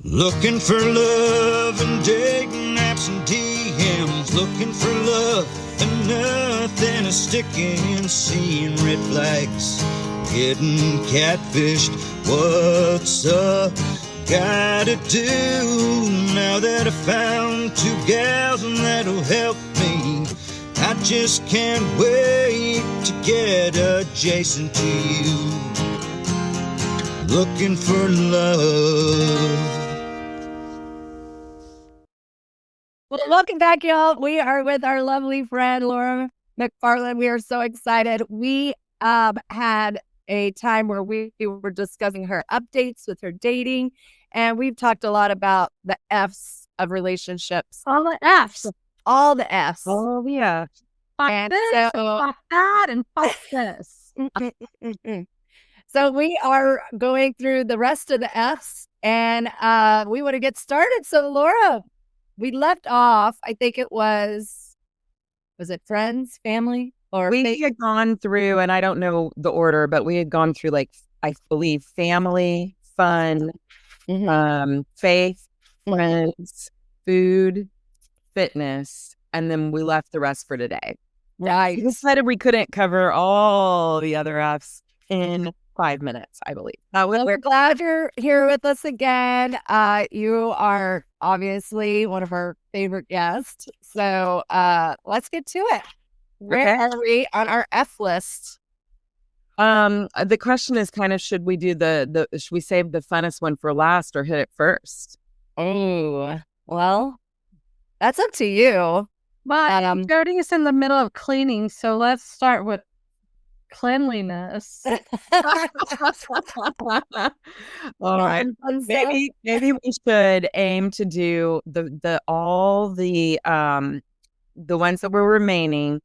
Looking for love and dating apps and DMs. Looking for love and nothing is sticking. Seeing red flags, getting catfished. What's up? Gotta do now that I found two gals and that'll help me. I just can't wait to get adjacent to you. Looking for love. Well, welcome back, y'all. We are with our lovely friend, Laura McFarlane. We are so excited. We had a time where we were discussing her updates with her dating, and we've talked a lot about the F's of relationships. All the F's. All the F's. Oh, yeah. Fuck And this, so- fuck that, and fuck this. So we are going through the rest of the F's, and we want to get started. So, Laura, we left off, I think it was it friends, family? Or we had gone through, and I don't know the order, but we had gone through, like, I believe, family, fun, faith, friends, food, fitness, and then we left the rest for today. Right. We decided we couldn't cover all the other F's in 5 minutes, I believe. We're glad you're here with us again. You are obviously one of our favorite guests. So let's get to it. Where are we on our F list? The question is kind of, should we do should we save the funnest one for last or hit it first? Oh, well, that's up to you. But Jody is in the middle of cleaning, so let's start with cleanliness. All right. Maybe we should aim to do all the ones that were remaining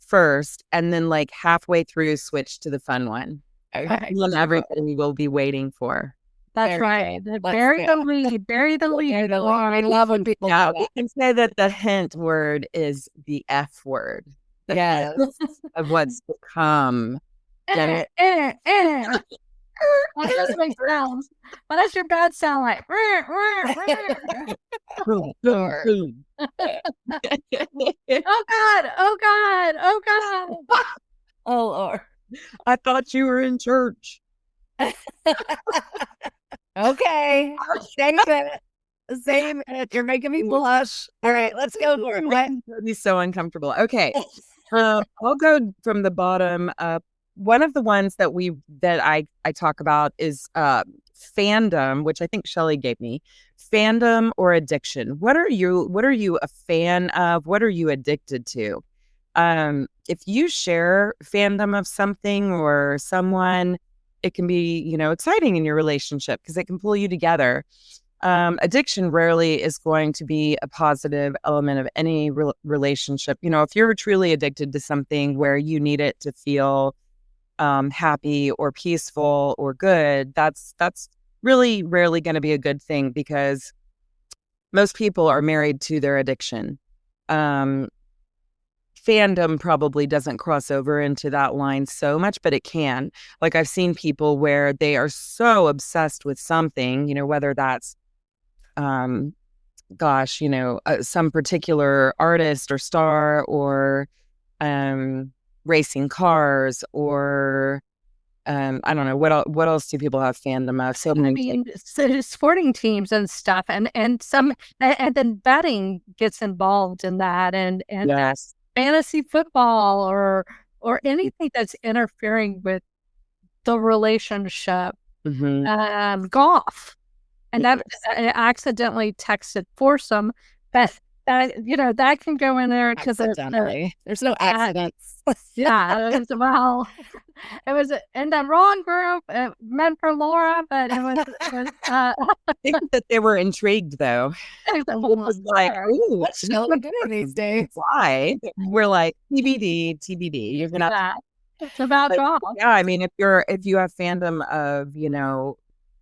first, and then like halfway through switch to the fun one. Okay. And then everybody will be waiting for. That's right. Bury the lead. Bury the lead. I love when people Yeah, we can say that the hint word is the F word. Yes. Of what's to come. What does make sounds? What does your bed sound like? Oh God! Oh God! Oh God! Oh Lord. I thought you were in church. Okay. Same minute. You're making me blush. All right, let's go for it. What? That'd be so uncomfortable. Okay. I'll go from the bottom up. One of the ones that I talk about is fandom, which I think Shelly gave me. Fandom or addiction. What are you a fan of? What are you addicted to? If you share fandom of something or someone, it can be, exciting in your relationship because it can pull you together. Addiction rarely is going to be a positive element of any relationship. If you're truly addicted to something where you need it to feel happy or peaceful or good, that's really rarely going to be a good thing because most people are married to their addiction. Fandom probably doesn't cross over into that line so much, but it can. Like, I've seen people where they are so obsessed with something, whether that's some particular artist or star or racing cars or I don't know what else do people have fandom of? So sporting teams and stuff, and then betting gets involved in that, and yes. Fantasy football or anything that's interfering with the relationship. Golf. And that I accidentally texted foursome, but that can go in there because there's no accidents. Yeah, it was in the wrong group, meant for Laura, but it was I think that they were intrigued though. It was like, ooh, what's Shelly doing these days? Why? We're like TBD. You're gonna. It's about golf. Yeah, I mean, if you have fandom of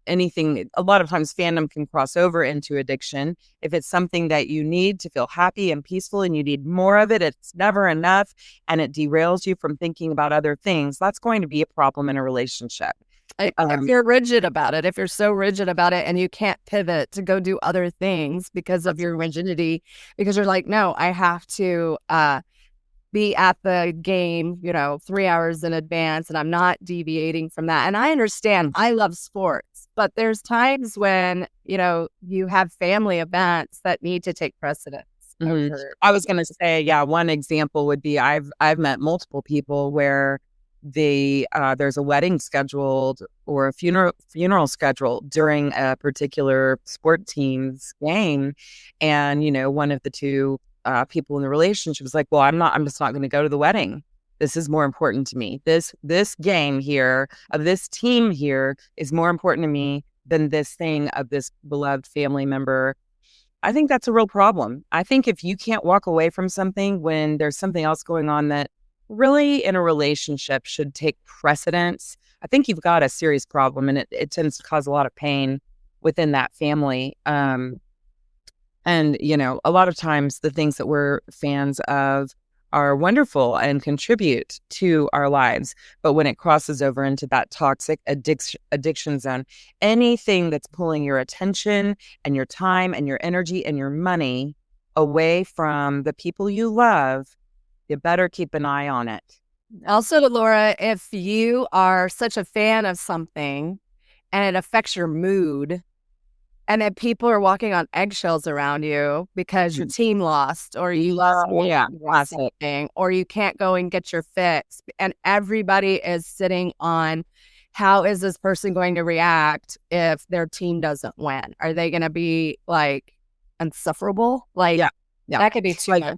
anything, a lot of times fandom can cross over into addiction. If it's something that you need to feel happy and peaceful and you need more of it, it's never enough, and it derails you from thinking about other things, that's going to be a problem in a relationship. If you're rigid about it, if you're so rigid about it and you can't pivot to go do other things because of your rigidity, because you're like, no, I have to be at the game, 3 hours in advance, and I'm not deviating from that. And I understand, I love sports, but there's times when, you have family events that need to take precedence. I was going to say, one example would be I've met multiple people where there's a wedding scheduled or a funeral scheduled during a particular sport team's game, and one of the two people in the relationship is like, well, I'm just not going to go to the wedding. This is more important to me. This game here of this team here is more important to me than this thing of this beloved family member. I think that's a real problem. I think if you can't walk away from something when there's something else going on that really in a relationship should take precedence, I think you've got a serious problem, and it tends to cause a lot of pain within that family. And, a lot of times the things that we're fans of are wonderful and contribute to our lives. But when it crosses over into that toxic addiction zone, anything that's pulling your attention and your time and your energy and your money away from the people you love, you better keep an eye on it. Also, Laura, if you are such a fan of something and it affects your mood, and then people are walking on eggshells around you because your team lost, or you lost something, or you can't go and get your fix, and everybody is sitting on, how is this person going to react if their team doesn't win? Are they going to be like insufferable? Like, that could be too much.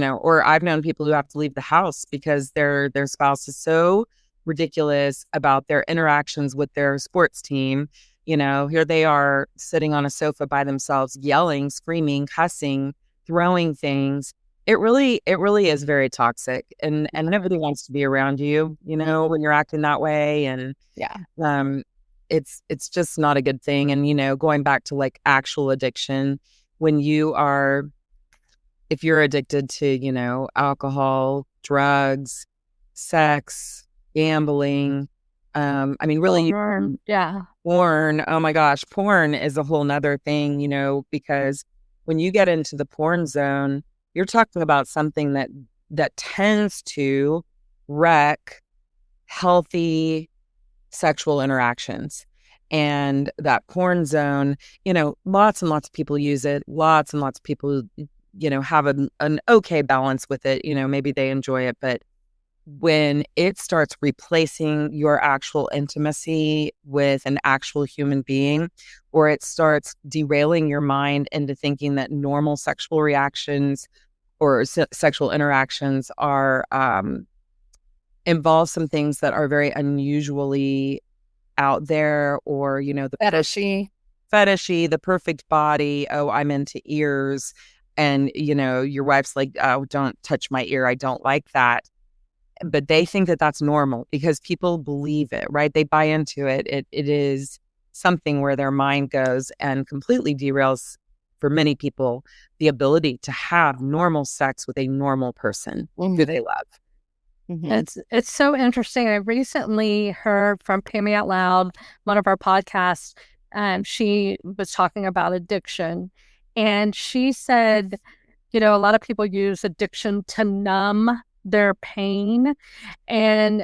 Or I've known people who have to leave the house because their spouse is so ridiculous about their interactions with their sports team. Here they are sitting on a sofa by themselves, yelling, screaming, cussing, throwing things. It really is very toxic, and nobody wants to be around you, when you're acting that way. And it's just not a good thing. And, going back to like actual addiction, if you're addicted to, alcohol, drugs, sex, gambling, really, porn. Oh my gosh, porn is a whole nother thing, because when you get into the porn zone, you're talking about something that tends to wreck healthy sexual interactions. And that porn zone, lots and lots of people use it. Lots and lots of people, have an okay balance with it. Maybe they enjoy it, but when it starts replacing your actual intimacy with an actual human being, or it starts derailing your mind into thinking that normal sexual reactions or sexual interactions are involve some things that are very unusually out there, or the fetishy, the perfect body. Oh, I'm into ears, and your wife's like, oh, don't touch my ear, I don't like that. But they think that that's normal because people believe it, right? They buy into it. It is something where their mind goes and completely derails, for many people, the ability to have normal sex with a normal person who they love. Mm-hmm. It's so interesting. I recently heard from Pammy Out Loud, one of our podcasts. She was talking about addiction, and she said, a lot of people use addiction to numb their pain. And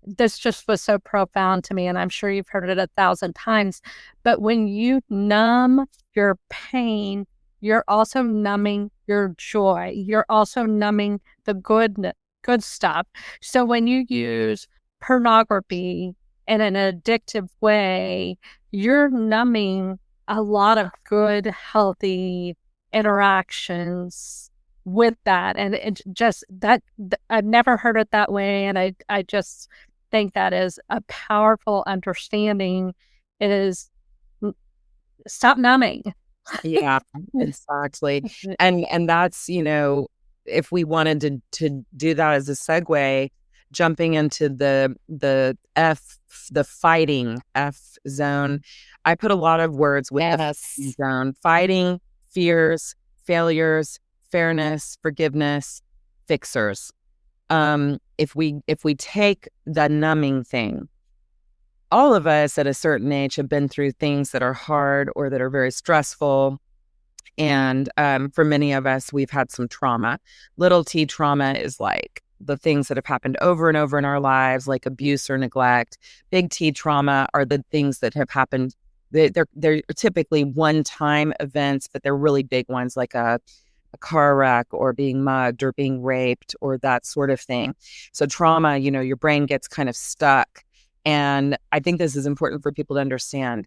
this just was so profound to me, and I'm sure you've heard it 1,000 times. But when you numb your pain, you're also numbing your joy. You're also numbing the good stuff. So when you use pornography in an addictive way, you're numbing a lot of good, healthy interactions with that. And it just, I've never heard it that way. And I just think that is a powerful understanding. It is, stop numbing. Yeah, exactly. And that's, if we wanted to do that as a segue, jumping into the fighting F zone, I put a lot of words with the zone: fighting, fears, failures, fairness, forgiveness, fixers. If we take the numbing thing, all of us at a certain age have been through things that are hard or that are very stressful. And for many of us, we've had some trauma. Little T trauma is like the things that have happened over and over in our lives, like abuse or neglect. Big T trauma are the things that have happened. They're typically one-time events, but they're really big ones, like a car wreck or being mugged or being raped or that sort of thing. So trauma, your brain gets kind of stuck. And I think this is important for people to understand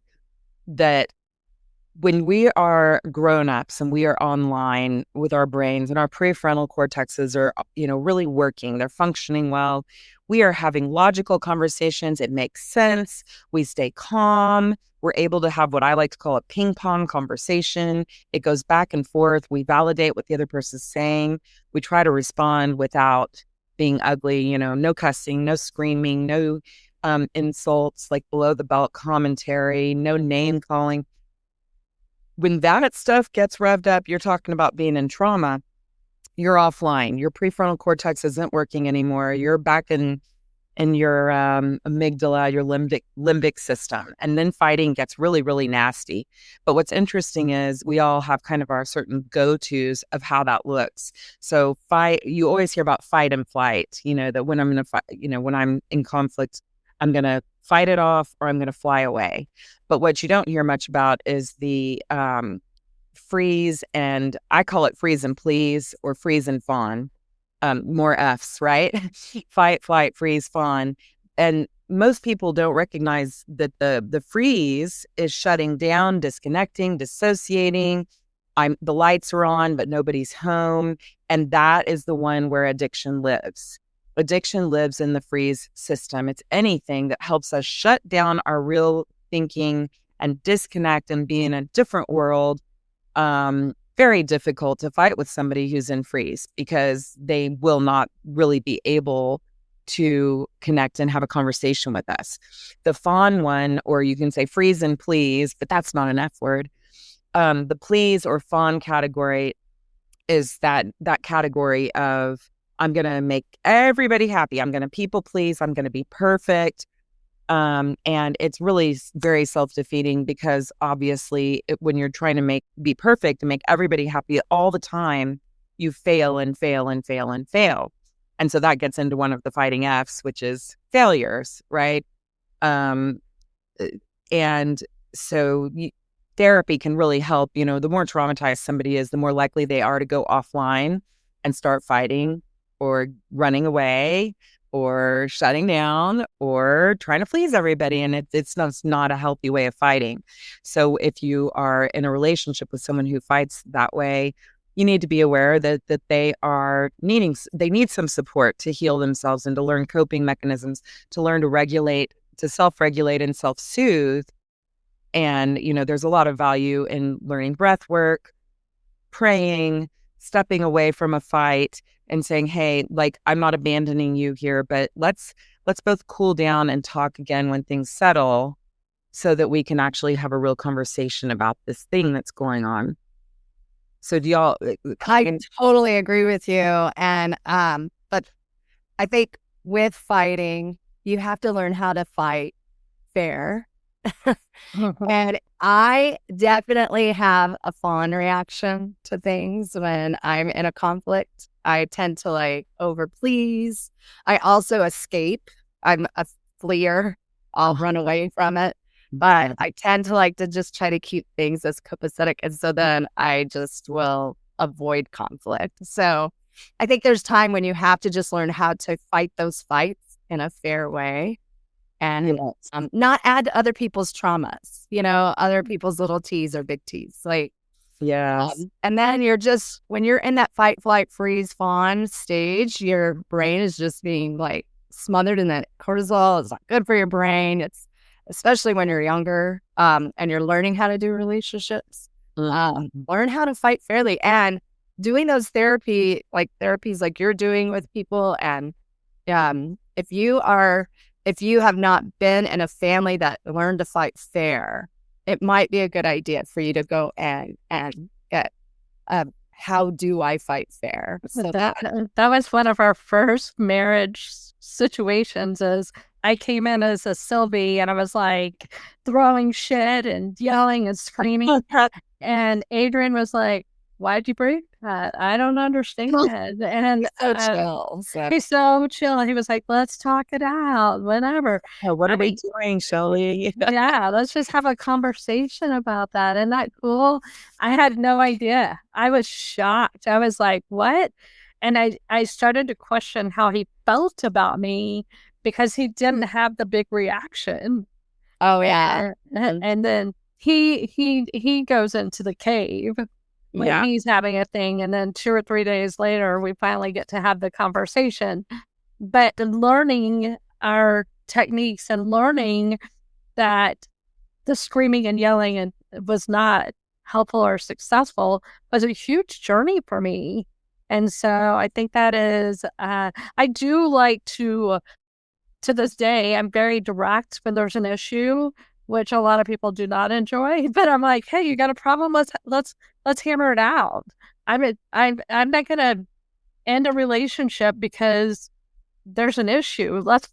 that when we are grown-ups and we are online with our brains and our prefrontal cortexes are, really working, they're functioning well, we are having logical conversations. It makes sense. We stay calm. We're able to have what I like to call a ping pong conversation. It goes back and forth. We validate what the other person's saying. We try to respond without being ugly, no cussing, no screaming, no insults, like below the belt commentary, no name calling. When that stuff gets revved up, you're talking about being in trauma, you're offline. Your prefrontal cortex isn't working anymore. You're back in your amygdala, your limbic system. And then fighting gets really, really nasty. But what's interesting is we all have kind of our certain go-tos of how that looks. So you always hear about fight and flight, that when I'm going to fight, when I'm in conflict, I'm going to fight it off or I'm going to fly away. But what you don't hear much about is the freeze, and I call it freeze and please or freeze and fawn. More F's, right? Fight, flight, freeze, fawn. And most people don't recognize that the freeze is shutting down, disconnecting, dissociating. The lights are on, but nobody's home. And that is the one where addiction lives. Addiction lives in the freeze system. It's anything that helps us shut down our real thinking and disconnect and be in a different world. Very difficult to fight with somebody who's in freeze because they will not really be able to connect and have a conversation with us. The fawn one, or you can say freeze and please, but that's not an F word. The please or fawn category is that category of I'm going to make everybody happy. I'm going to people please. I'm going to be perfect. And it's really very self-defeating because obviously when you're trying to be perfect and make everybody happy all the time, you fail and fail and fail and fail. And so that gets into one of the fighting F's, which is failures, right? And so therapy can really help. The more traumatized somebody is, the more likely they are to go offline and start fighting or running away or shutting down or trying to please everybody. And it's not a healthy way of fighting. So if you are in a relationship with someone who fights that way, you need to be aware that they need some support to heal themselves and to learn coping mechanisms, to learn to self-regulate and self-soothe. And, there's a lot of value in learning breath work, praying, stepping away from a fight and saying, hey, like, I'm not abandoning you here, but let's both cool down and talk again when things settle so that we can actually have a real conversation about this thing that's going on. So do y'all... I totally agree with you. And, but I think with fighting, you have to learn how to fight fair. And I definitely have a fawn reaction to things when I'm in a conflict. I tend to over please. I also escape. I'm a fleer. I'll run away from it. But I tend to just try to keep things as copacetic. And so then I just will avoid conflict. So I think there's time when you have to just learn how to fight those fights in a fair way. And not add to other people's traumas, other people's little T's or big T's. And then when you're in that fight, flight, freeze, fawn stage, your brain is just being smothered in that cortisol. It's not good for your brain. It's especially when you're younger and you're learning how to do relationships. Learn how to fight fairly and doing those therapies like you're doing with people. And if you have not been in a family that learned to fight fair, it might be a good idea for you to go and get how do I fight fair? So that was one of our first marriage situations is I came in as a Sylvie and I was like throwing shit and yelling and screaming. And Adrian was like, "Why'd you break that? I don't understand." And So chill. he's so chill. He was like, "Let's talk it out, whatever." Oh, what are we doing, Shelly? Yeah, let's just have a conversation about that. Isn't that cool? I had no idea. I was shocked. I was like, what? And I started to question how he felt about me because he didn't have the big reaction. Oh yeah. And then he goes into the cave when he's having a thing, and then 2 or 3 days later we finally get to have the conversation. But learning our techniques and learning that the screaming and yelling and was not helpful or successful was a huge journey for me. And so I think that is I do like to this day, I'm very direct when there's an issue, which a lot of people do not enjoy. But I'm like, hey, you got a problem? Let's hammer it out. I'm not gonna end a relationship because there's an issue. Let's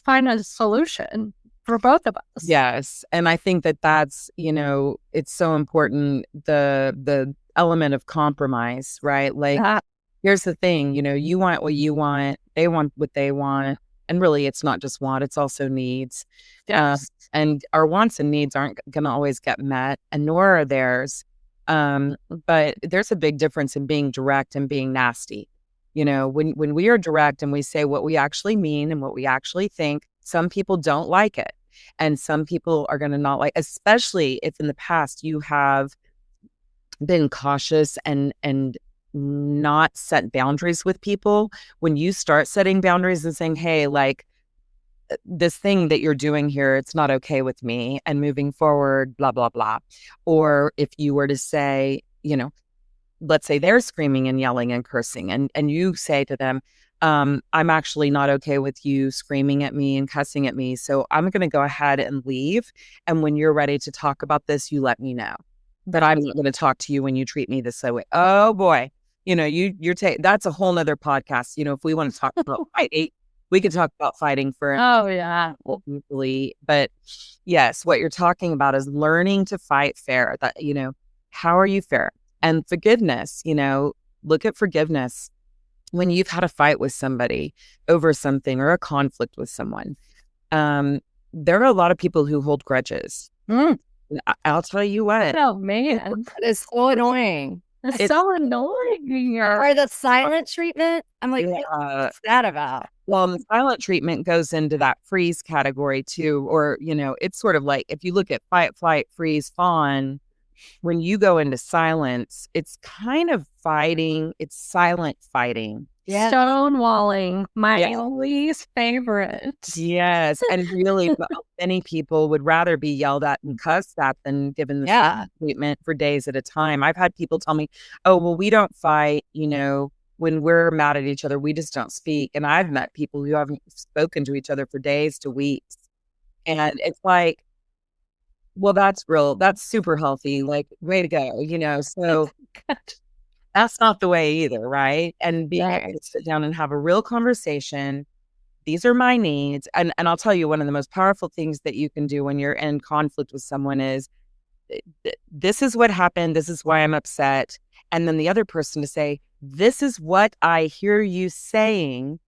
find a solution for both of us. Yes. And I think that that's, it's so important, the element of compromise, right? Like, here's the thing, you want what you want, they want what they want. And really, it's not just want, it's also needs. Yes. And our wants and needs aren't going to always get met, and nor are theirs. But there's a big difference in being direct and being nasty. When we are direct and we say what we actually mean and what we actually think, some people don't like it. And some people are going to not like, especially if in the past you have been cautious and not set boundaries with people. When you start setting boundaries and saying, hey, like, this thing that you're doing here, it's not okay with me, and moving forward, blah, blah, blah. Or if you were to say, let's say they're screaming and yelling and cursing, and you say to them, I'm actually not okay with you screaming at me and cussing at me, so I'm going to go ahead and leave. And when you're ready to talk about this, you let me know. But I'm not going to talk to you when you treat me this way. Oh boy. That's a whole nother podcast. If we want to talk about fighting, we could talk about fighting for easily. But yes, what you're talking about is learning to fight fair. That, how are you fair? And forgiveness, look at forgiveness. When you've had a fight with somebody over something or a conflict with someone, there are a lot of people who hold grudges. I'll tell you what. Oh man, it's so annoying. It's so annoying. Or the silent treatment. I'm like, what's that about? Well, the silent treatment goes into that freeze category too. Or, it's sort of like, if you look at fight, flight, freeze, fawn, when you go into silence, it's kind of fighting. It's silent fighting. Yeah. Stonewalling, my least favorite. Yes. And really, many people would rather be yelled at and cussed at than given the treatment for days at a time. I've had people tell me, oh, well, we don't fight, when we're mad at each other, we just don't speak. And I've met people who haven't spoken to each other for days to weeks. And it's like, well, that's super healthy. Like, way to go, so that's not the way either, right? And being able to sit down and have a real conversation. These are my needs. And I'll tell you, one of the most powerful things that you can do when you're in conflict with someone is, this is what happened. This is why I'm upset. And then the other person to say, this is what I hear you saying.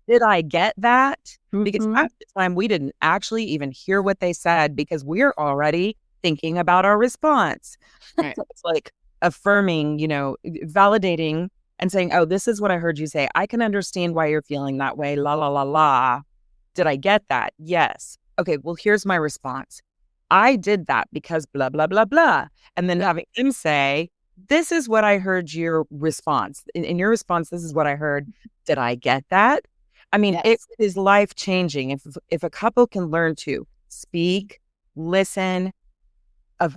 Did I get that? Because half the time we didn't actually even hear what they said because we're already thinking about our response. Right. So it's like affirming, validating and saying, oh, this is what I heard you say. I can understand why you're feeling that way. La, la, la, la. Did I get that? Yes. Okay, well, here's my response. I did that because blah, blah, blah, blah. And then having him say, this is what I heard your response. In your response, this is what I heard. Did I get that? I mean, it is life-changing. If a couple can learn to speak, listen,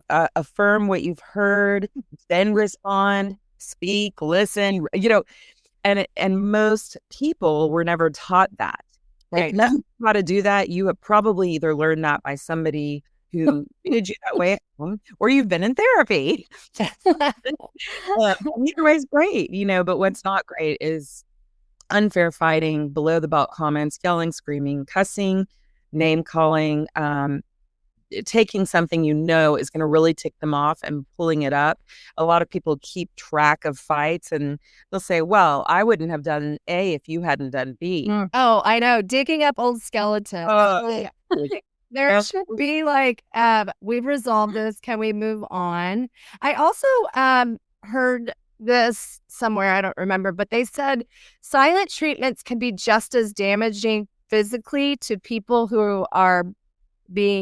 affirm what you've heard, then respond, speak, listen, and most people were never taught that. Right. If you know how to do that, you have probably either learned that by somebody who did you that way, or you've been in therapy. Either way is great, but what's not great is unfair fighting, below the belt comments, yelling, screaming, cussing, name calling, taking something is going to really tick them off and pulling it up. A lot of people keep track of fights and they'll say, well, I wouldn't have done A if you hadn't done B. Oh, I know. Digging up old skeletons. There should be like, we've resolved this. Can we move on? I also heard this somewhere, I don't remember, but they said silent treatments can be just as damaging physically to people who are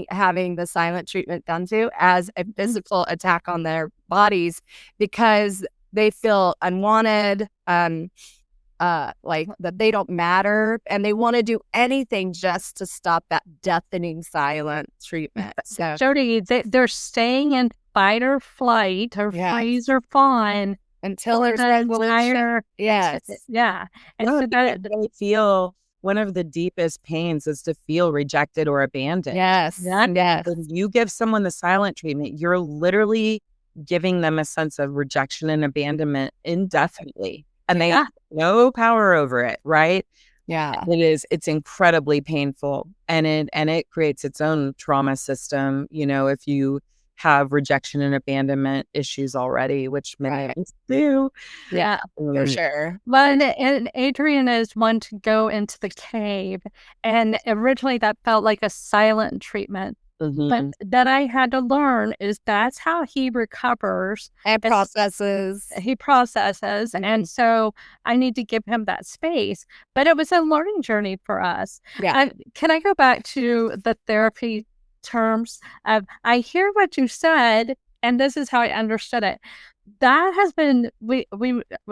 having the silent treatment done to as a physical attack on their bodies, because they feel unwanted, like that they don't matter, and they want to do anything just to stop that deafening silent treatment. So Jody, they're staying in fight or flight or freeze or fawn until there's resolution. Yes. Yeah. And No, so that they feel one of the deepest pains is to feel rejected or abandoned. Yes. Yes. When you give someone the silent treatment, you're literally giving them a sense of rejection and abandonment indefinitely. And they have no power over it, right? Yeah. It's incredibly painful. And it creates its own trauma system, if you have rejection and abandonment issues already, which many of us do. Yeah, for sure. Well, and Adrian is one to go into the cave. And originally that felt like a silent treatment. But that I had to learn is that's how he recovers and processes. He processes. And so I need to give him that space. But it was a learning journey for us. Yeah. Can I go back to the therapy terms of, I hear what you said, and this is how I understood it. That has been, we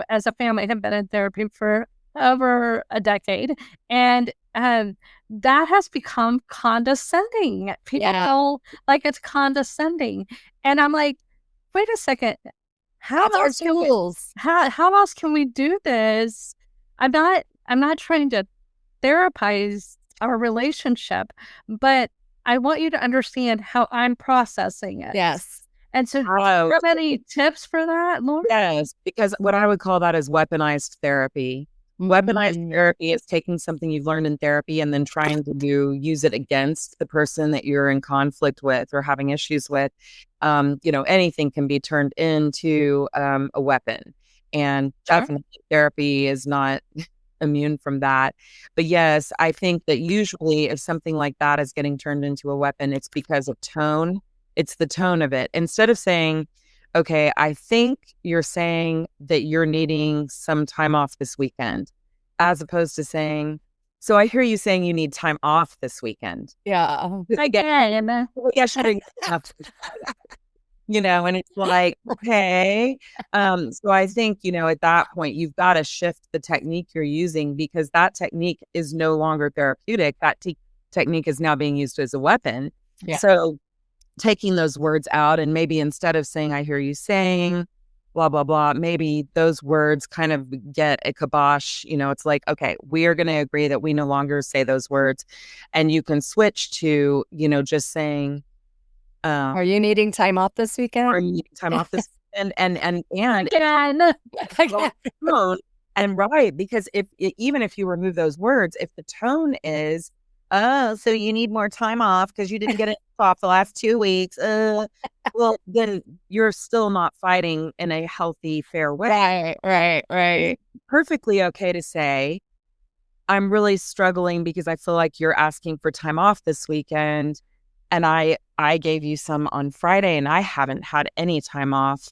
as a family have been in therapy for over a decade, and that has become condescending. People feel like it's condescending, and I'm like, wait a second, how else can we do this? I'm not trying to therapize our relationship, but I want you to understand how I'm processing it. Yes. And so, do you have any tips for that, Laura? Yes, because what I would call that is weaponized therapy. Weaponized therapy is taking something you've learned in therapy and then trying to use it against the person that you're in conflict with or having issues with. Anything can be turned into a weapon, and definitely therapy is not immune from that. But yes, I think that usually if something like that is getting turned into a weapon, it's because of tone. It's the tone of it. Instead of saying, okay, I think you're saying that you're needing some time off this weekend, as opposed to saying, so I hear you saying you need time off this weekend. Yeah. Again. Yeah, shutting up. And it's like, okay. So I think, at that point, you've got to shift the technique you're using, because that technique is no longer therapeutic. That technique is now being used as a weapon. Yeah. So taking those words out, and maybe instead of saying, I hear you saying, blah, blah, blah, maybe those words kind of get a kibosh. It's like, okay, we are going to agree that we no longer say those words. And you can switch to, just saying, are you needing time off this weekend? Are you needing time off this weekend? And again. And right, because even if you remove those words, if the tone is, oh, so you need more time off because you didn't get it off the last 2 weeks. Well, then you're still not fighting in a healthy, fair way. Right. Perfectly okay to say, I'm really struggling because I feel like you're asking for time off this weekend. And I gave you some on Friday and I haven't had any time off.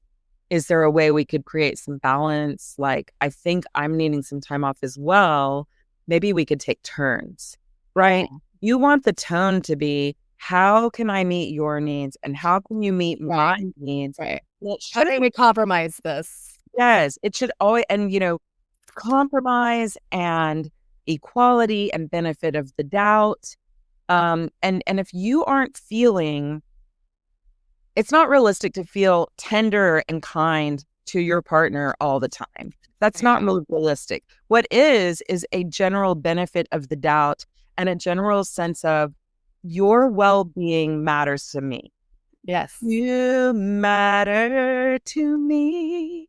Is there a way we could create some balance? Like, I think I'm needing some time off as well. Maybe we could take turns. Right? You want the tone to be, how can I meet your needs and how can you meet my needs? Right. How can we compromise this? Yes, it should always, and compromise and equality and benefit of the doubt. And if you aren't feeling, it's not realistic to feel tender and kind to your partner all the time. That's not realistic. What is a general benefit of the doubt and a general sense of your well-being matters to me. Yes. You matter to me.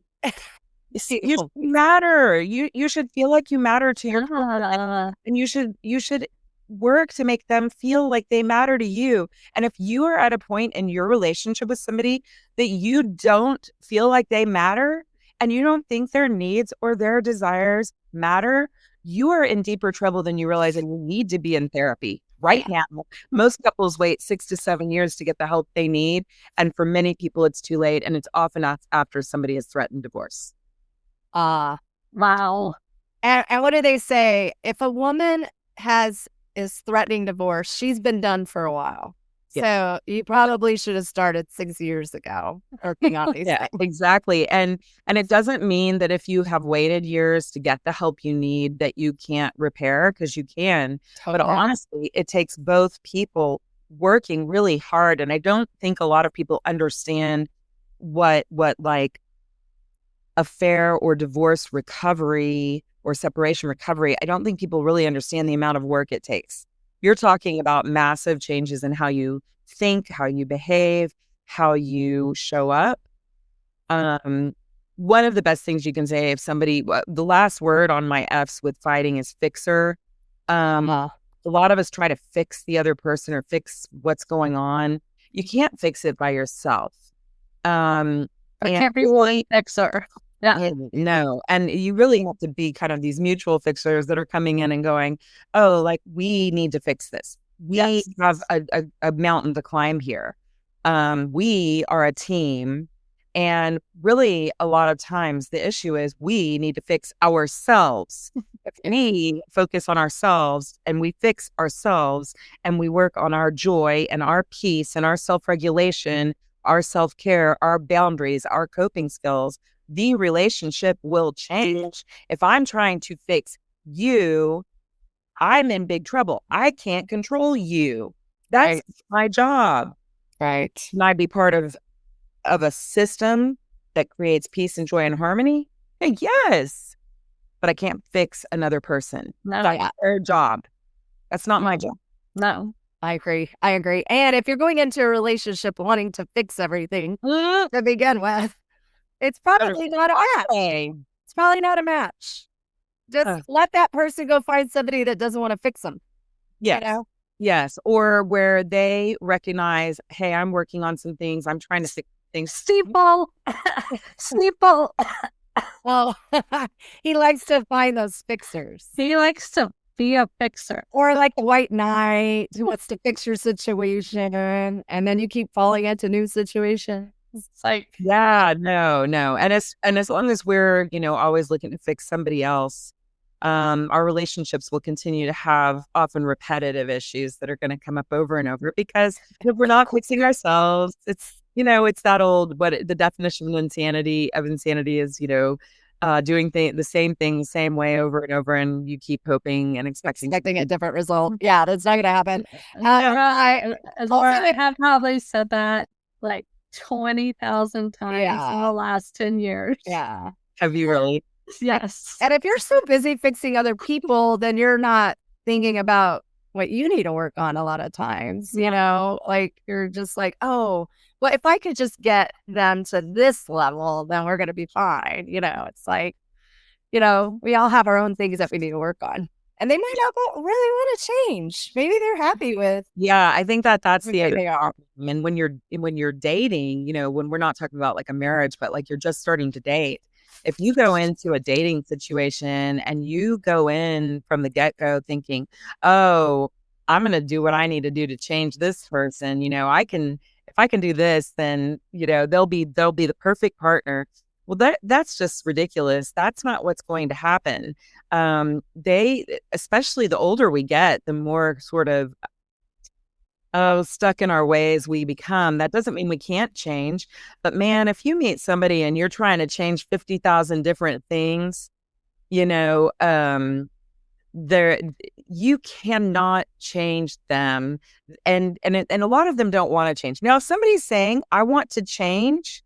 You matter. You should feel like you matter to your and you should work to make them feel like they matter to you. And if you are at a point in your relationship with somebody that you don't feel like they matter and you don't think their needs or their desires matter, you are in deeper trouble than you realize, and you need to be in therapy right now. Most couples wait 6 to 7 years to get the help they need. And for many people, it's too late. And it's often after somebody has threatened divorce. Wow. And what do they say? If a woman is threatening divorce, she's been done for a while. So you probably should have started 6 years ago working on these things. Exactly. And it doesn't mean that if you have waited years to get the help you need that you can't repair, because you can. Totally. But honestly, it takes both people working really hard. And I don't think a lot of people understand what like affair or divorce recovery or separation recovery. I don't think people really understand the amount of work it takes. You're talking about massive changes in how you think, how you behave, how you show up. One of the best things you can say if somebody, the last word on my F's with fighting is fixer. A lot of us try to fix the other person or fix what's going on. You can't fix it by yourself. I can't be one fixer. Yeah. No. And you really have to be kind of these mutual fixers that are coming in and going, oh, like, we need to fix this. We have a mountain to climb here. We are a team. And really, a lot of times the issue is we need to fix ourselves. If we focus on ourselves and we fix ourselves and we work on our joy and our peace and our self-regulation, our self-care, our boundaries, our coping skills, the relationship will change. If I'm trying to fix you, I'm in big trouble. I can't control you. That's my job. Right. Can I be part of a system that creates peace and joy and harmony? Hey, yes. But I can't fix another person. No. That's their job. That's not my job. No. I agree. And if you're going into a relationship wanting to fix everything to begin with, it's probably not a match. It's probably not a match. Just let that person go find somebody that doesn't want to fix them. Yes. You know? Yes. Or where they recognize, hey, I'm working on some things. I'm trying to fix things. Steeple. Well, he likes to find those fixers. He likes to be a fixer. Or like a white knight who wants to fix your situation. And then you keep falling into new situations. It's like, no. And as long as we're, always looking to fix somebody else, our relationships will continue to have often repetitive issues that are going to come up over and over, because if we're not fixing ourselves, it's that old, the definition of insanity is, doing the same thing the same way over and over, and you keep hoping and expecting a different result. Yeah, that's not going to happen. I have probably said that like 20,000 times in the last 10 years. Yeah. Have you really? Yes. And if you're so busy fixing other people, then you're not thinking about what you need to work on a lot of times, like you're just like, oh, well, if I could just get them to this level, then we're going to be fine. It's like, we all have our own things that we need to work on. And they might not really want to change. Maybe they're happy with. Yeah, I think that's the idea. And when you're dating, when we're not talking about like a marriage, but like you're just starting to date, if you go into a dating situation and you go in from the get-go thinking, oh, I'm going to do what I need to do to change this person, if I can do this, then, they'll be the perfect partner. Well, that's just ridiculous. That's not what's going to happen. Especially the older we get, the more sort of stuck in our ways we become. That doesn't mean we can't change. But man, if you meet somebody and you're trying to change 50,000 different things, you cannot change them. And a lot of them don't want to change. Now, if somebody's saying, I want to change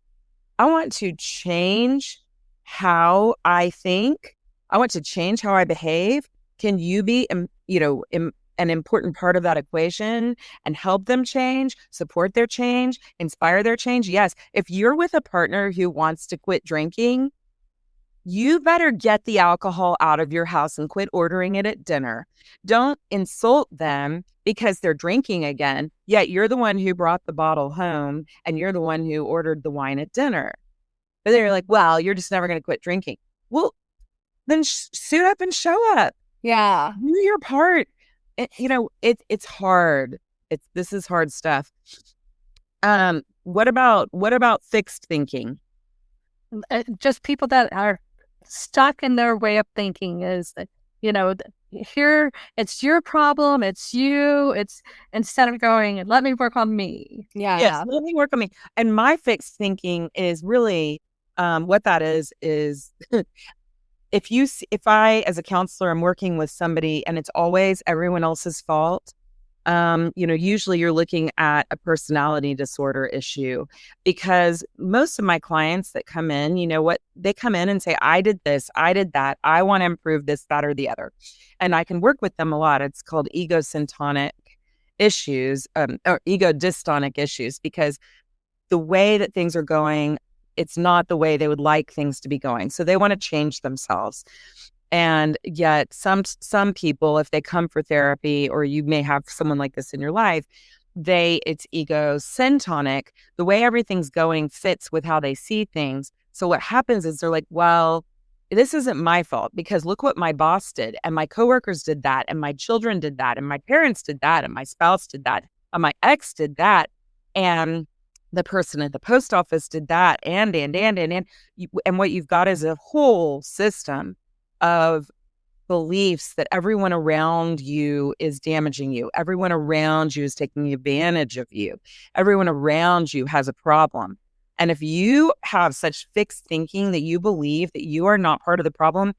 how I think, I want to change how I behave. Can you be, an important part of that equation and help them change, support their change, inspire their change? Yes. If you're with a partner who wants to quit drinking, you better get the alcohol out of your house and quit ordering it at dinner. Don't insult them because they're drinking again, yet you're the one who brought the bottle home and you're the one who ordered the wine at dinner. But they're like, well, you're just never going to quit drinking. Well, then suit up and show up. Yeah. Do your part. It's hard. This is hard stuff. What about fixed thinking? Just people that are stuck in their way of thinking is that, here it's your problem, it's you, it's instead of going, let me work on me. Yeah. Yes, let me work on me. And my fixed thinking is really what that is if I, as a counselor, am working with somebody and it's always everyone else's fault, usually you're looking at a personality disorder issue, because most of my clients that come in, they come in and say, I did this, I did that, I want to improve this, that, or the other. And I can work with them a lot. It's called egosyntonic issues, or ego dystonic issues, because the way that things are going, it's not the way they would like things to be going. So they want to change themselves. And yet some people, if they come for therapy, or you may have someone like this in your life, it's egosyntonic. The way everything's going fits with how they see things. So what happens is they're like, well, this isn't my fault because look what my boss did, and my coworkers did that, and my children did that, and my parents did that, and my spouse did that, and my ex did that, and the person at the post office did that, and what you've got is a whole system of beliefs that everyone around you is damaging you. Everyone around you is taking advantage of you. Everyone around you has a problem. And if you have such fixed thinking that you believe that you are not part of the problem,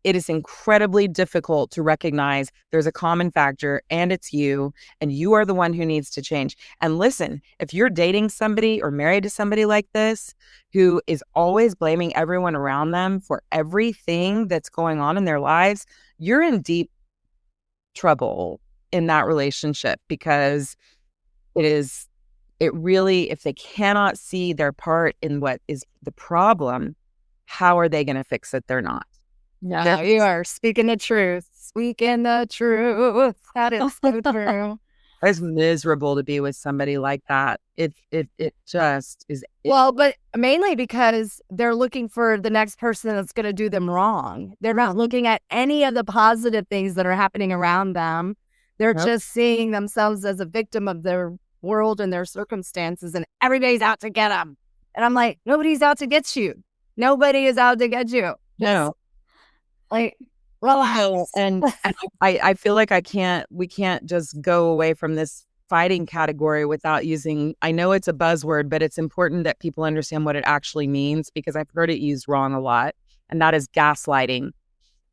it is incredibly difficult to recognize there's a common factor and it's you, and you are the one who needs to change. And listen, if you're dating somebody or married to somebody like this, who is always blaming everyone around them for everything that's going on in their lives, you're in deep trouble in that relationship, because it really, if they cannot see their part in what is the problem, how are they going to fix it? They're not. Yeah, you are speaking the truth. Speaking the truth. That is so true. It's miserable to be with somebody like that. It just is. Well, but mainly because they're looking for the next person that's going to do them wrong. They're not looking at any of the positive things that are happening around them. They're just seeing themselves as a victim of their world and their circumstances, and everybody's out to get them. And I'm like, nobody's out to get you. Nobody is out to get you. No. Like, relax. And I feel like we can't just go away from this fighting category without using, I know it's a buzzword, but it's important that people understand what it actually means, because I've heard it used wrong a lot. And that is gaslighting.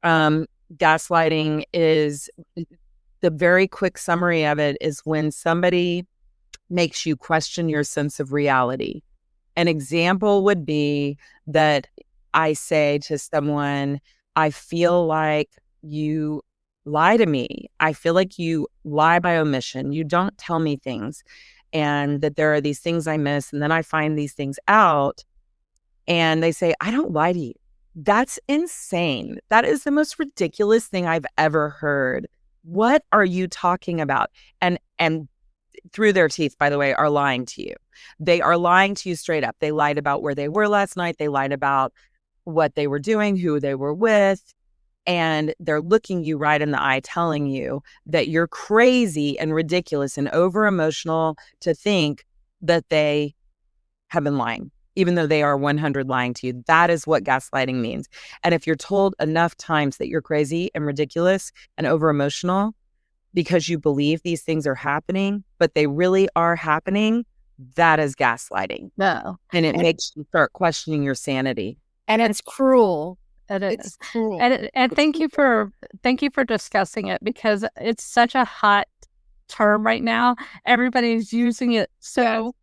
Gaslighting is, the very quick summary of it is when somebody makes you question your sense of reality. An example would be that I say to someone, I feel like you lie to me. I feel like you lie by omission. You don't tell me things, and that there are these things I miss. And then I find these things out, and they say, I don't lie to you. That's insane. That is the most ridiculous thing I've ever heard. What are you talking about? And through their teeth, by the way, are lying to you. They are lying to you straight up. They lied about where they were last night. They lied about what they were doing, who they were with, and they're looking you right in the eye, telling you that you're crazy and ridiculous and over emotional to think that they have been lying, even though they are 100 lying to you. That is what gaslighting means. And if you're told enough times that you're crazy and ridiculous and over emotional because you believe these things are happening, but they really are happening, that is gaslighting. No. And it makes you start questioning your sanity. And it's cruel. It's cruel. And thank you for discussing it, because it's such a hot term right now. Everybody's using it so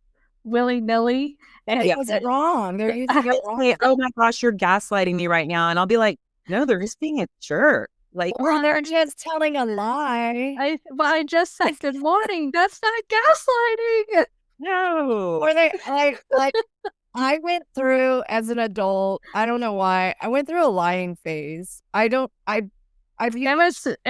willy-nilly. And it wasn't wrong. They're using it wrong. Oh my gosh, you're gaslighting me right now. And I'll be like, no, they're just being a jerk. Like, or they're just telling a lie. I just said good morning. That's not gaslighting. No. Or they like I went through as an adult, I don't know why, I went through a lying phase. I've It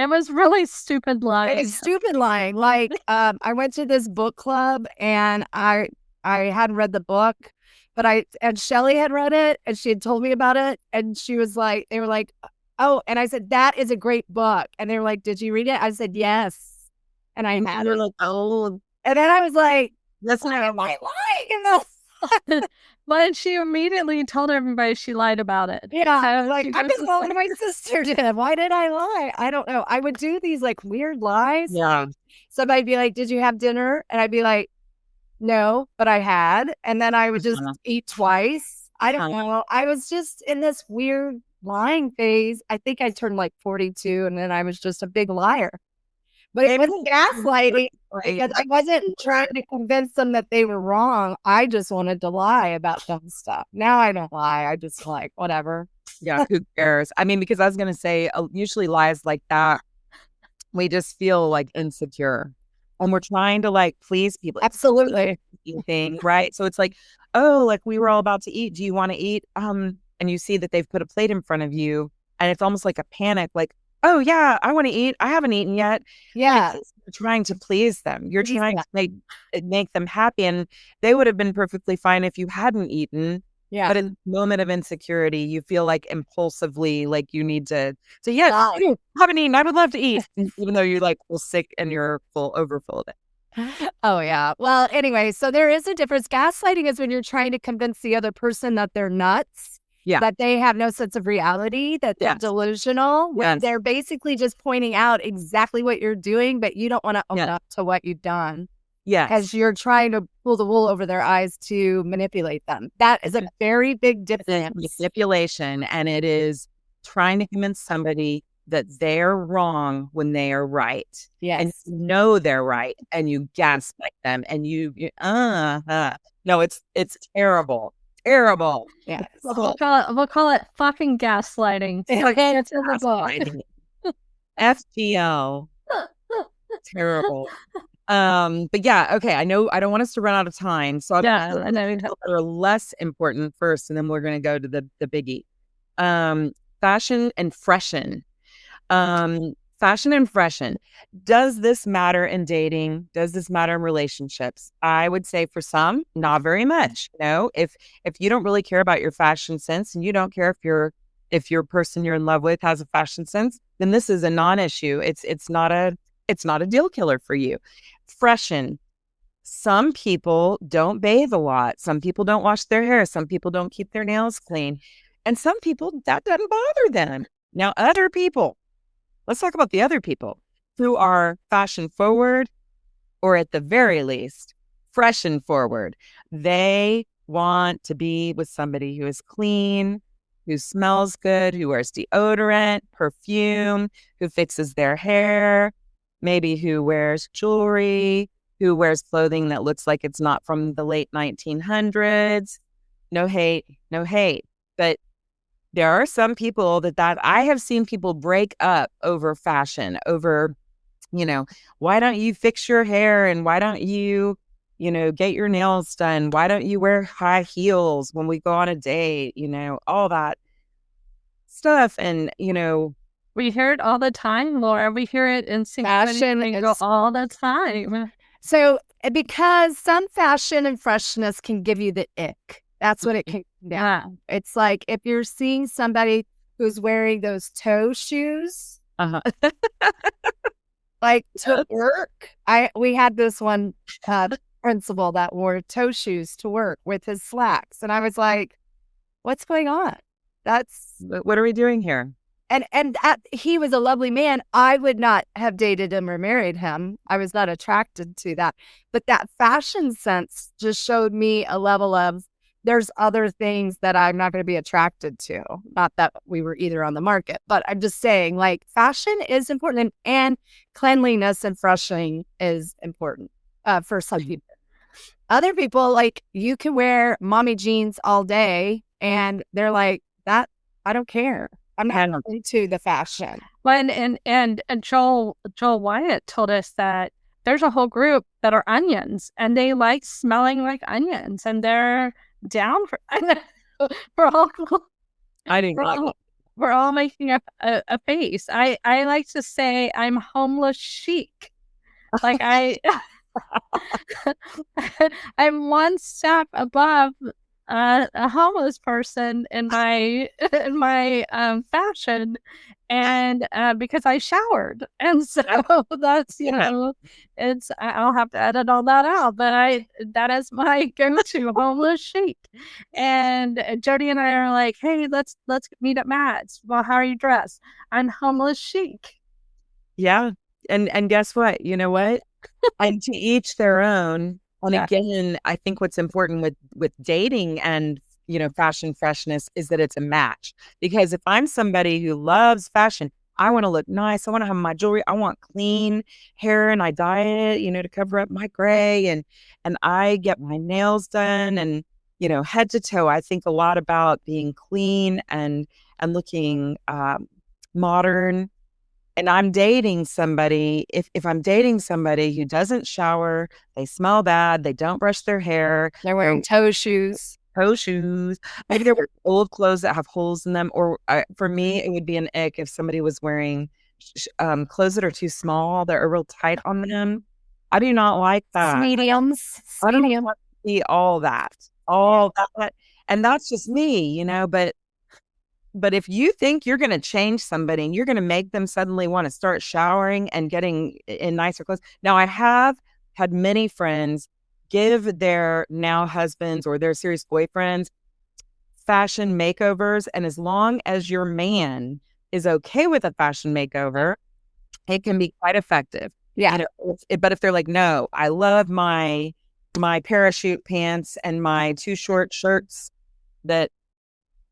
was really stupid lying. It's stupid lying. Like, I went to this book club and I hadn't read the book, but and Shelly had read it and she had told me about it. And she was like, they were like, oh, and I said, that is a great book. And they were like, did you read it? I said, yes. And I had it. Like, oh, And then I was like, that's why not am I lying? But she immediately told everybody she lied about it. Yeah, I was like, She I'm was just following my sister did. Why did I lie? I don't know. I would do these like weird lies. Yeah. Somebody'd be like, did you have dinner? And I'd be like, no, but I had. And then I would just eat twice. I don't know. I was just in this weird lying phase. I think I turned like 42 and then I was just a big liar. But it wasn't gaslighting because I wasn't trying to convince them that they were wrong. I just wanted to lie about dumb stuff. Now I don't lie. I just like, whatever. Yeah, who cares? I mean, because I was going to say, usually lies like that, we just feel like insecure. And we're trying to like please people. Absolutely. Thing, right? So it's like, oh, like we were all about to eat. Do you want to eat? And you see that they've put a plate in front of you and it's almost like a panic, like, oh yeah, I want to eat. I haven't eaten yet. Yeah. You're trying to please them. You're trying to make them happy. And they would have been perfectly fine if you hadn't eaten. Yeah. But in the moment of insecurity, you feel like impulsively, like you need to say, yes, I haven't eaten. I would love to eat. Even though you like feel sick and you're overfull of it. Oh, yeah. Well, anyway, so there is a difference. Gaslighting is when you're trying to convince the other person that they're nuts. Yeah. That they have no sense of reality, that they're delusional. Yes. They're basically just pointing out exactly what you're doing, but you don't want to own up to what you've done. Yeah. Because you're trying to pull the wool over their eyes to manipulate them. That is a very big difference. Manipulation. And it is trying to convince somebody that they're wrong when they are right. Yes. And you know they're right. And you gaslight them. And no, it's terrible. Terrible. Yeah. We'll call it fucking gaslighting. Okay, it's in the book. FGL. Terrible. But yeah, okay. I know I don't want us to run out of time. So I know that are less important first, and then we're gonna go to the biggie. Fashion and freshen. Fashion and freshen. Does this matter in dating? Does this matter in relationships? I would say for some, not very much. No, if you don't really care about your fashion sense and you don't care if your person you're in love with has a fashion sense, then this is a non-issue. It's not a deal killer for you. Freshen. Some people don't bathe a lot. Some people don't wash their hair. Some people don't keep their nails clean. And some people, that doesn't bother them. Now, other people, let's talk about the other people who are fashion forward, or at the very least, freshen forward. They want to be with somebody who is clean, who smells good, who wears deodorant, perfume, who fixes their hair, maybe who wears jewelry, who wears clothing that looks like it's not from the late 1900s. No hate. But there are some people that I have seen people break up over fashion, over, why don't you fix your hair and why don't you, get your nails done? Why don't you wear high heels when we go on a date? All that stuff. And, we hear it all the time, Laura. We hear it in fashion all the time. So because some fashion and freshness can give you the ick. That's what it can do. Yeah. It's like if you're seeing somebody who's wearing those toe shoes, like to work. We had this one principal that wore toe shoes to work with his slacks. And I was like, what's going on? What are we doing here? And he was a lovely man. I would not have dated him or married him. I was not attracted to that. But that fashion sense just showed me a level of, there's other things that I'm not going to be attracted to. Not that we were either on the market, but I'm just saying, like, fashion is important and cleanliness and freshening is important for some people. Other people, like, you can wear mommy jeans all day and they're like, that, I don't care. I'm not into the fashion. Well, and Joel Wyatt told us that there's a whole group that are onions and they like smelling like onions and they're down for for all I didn't we're like all, it. we're all making a face. I like to say I'm homeless chic. Like I'm one step above a homeless person in my fashion, and because I showered, and so that's it's I'll have to edit all that out, but that is my go-to homeless chic. And Jody and I are like, hey, let's meet at Matt's. Well, how are you dressed? I'm homeless chic. Yeah. And guess what? You know what? And to each their own. And again, I think what's important with dating and, fashion freshness is that it's a match. Because if I'm somebody who loves fashion, I want to look nice. I want to have my jewelry. I want clean hair, and I dye it, to cover up my gray, and I get my nails done, and, head to toe. I think a lot about being clean and looking modern. And I'm dating somebody, if I'm dating somebody who doesn't shower, they smell bad, they don't brush their hair, They're wearing toe shoes. Maybe they're wearing old clothes that have holes in them. Or for me, it would be an ick if somebody was wearing clothes that are too small, that are real tight on them. I do not like that. Mediums. I don't want to see all that. And that's just me, But if you think you're going to change somebody and you're going to make them suddenly want to start showering and getting in nicer clothes. Now, I have had many friends give their now husbands or their serious boyfriends fashion makeovers. And as long as your man is okay with a fashion makeover, it can be quite effective. Yeah. But if they're like, no, I love my parachute pants and my too short shirts that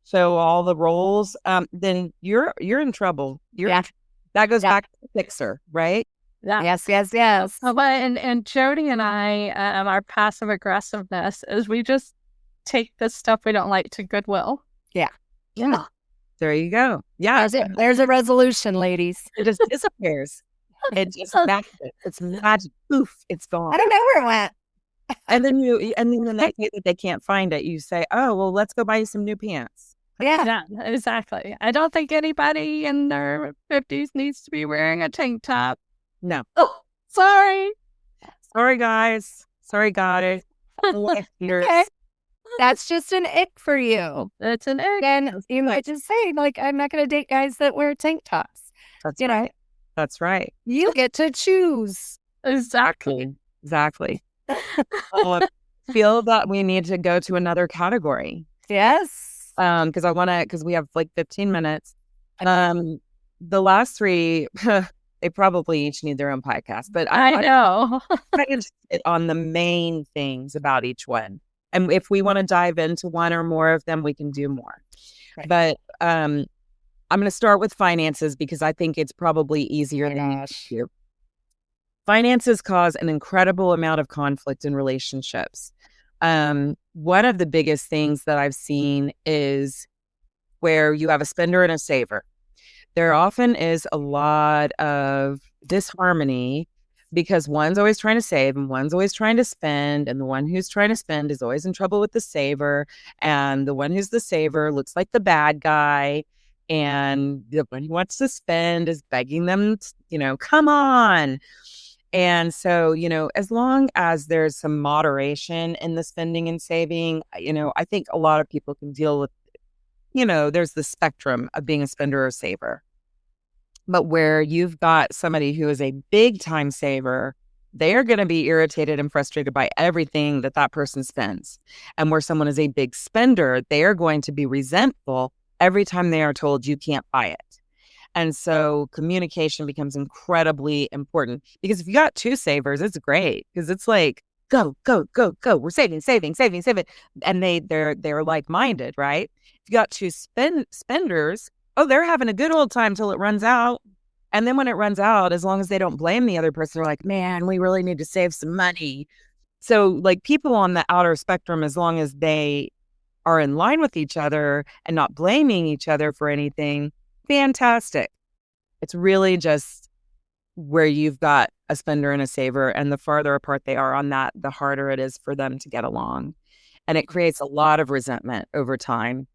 show all the rolls, then you're in trouble. That goes back to the fixer, right? Yeah. Yes. And Jody and I, our passive aggressiveness is we just take the stuff we don't like to Goodwill. Yeah. There you go. Yeah. There's a resolution, ladies. It just disappears. It just it's magic. Poof, it's gone. I don't know where it went. And then the next day that they can't find it, you say, oh, well, let's go buy you some new pants. Yeah, exactly. I don't think anybody in their 50s needs to be wearing a tank top. No. Oh, sorry. Sorry, guys. Okay. That's just an ick for you. It's an ick. And you might just say, like, I'm not going to date guys that wear tank tops. That's right. That's right. You get to choose. Exactly. I feel that we need to go to another category. Yes. Because we have like 15 minutes. The last three, they probably each need their own podcast, but I know. I can just hit on the main things about each one. And if we want to dive into one or more of them, we can do more. Right. But I'm going to start with finances because I think it's probably easier than you. Finances cause an incredible amount of conflict in relationships. One of the biggest things that I've seen is where you have a spender and a saver. There often is a lot of disharmony because one's always trying to save and one's always trying to spend, and the one who's trying to spend is always in trouble with the saver, and the one who's the saver looks like the bad guy, and the one who wants to spend is begging them, come on. And so, as long as there's some moderation in the spending and saving, I think a lot of people can deal with, there's the spectrum of being a spender or saver. But where you've got somebody who is a big time saver, they are going to be irritated and frustrated by everything that person spends. And where someone is a big spender, they are going to be resentful every time they are told you can't buy it. And so communication becomes incredibly important because if you got two savers, it's great because it's like, go. We're saving. And they're like-minded, right? If you got two spenders, they're having a good old time till it runs out. And then when it runs out, as long as they don't blame the other person, they're like, man, we really need to save some money. So like people on the outer spectrum, as long as they are in line with each other and not blaming each other for anything, fantastic. It's really just where you've got a spender and a saver, and the farther apart they are on that, the harder it is for them to get along. And it creates a lot of resentment over time.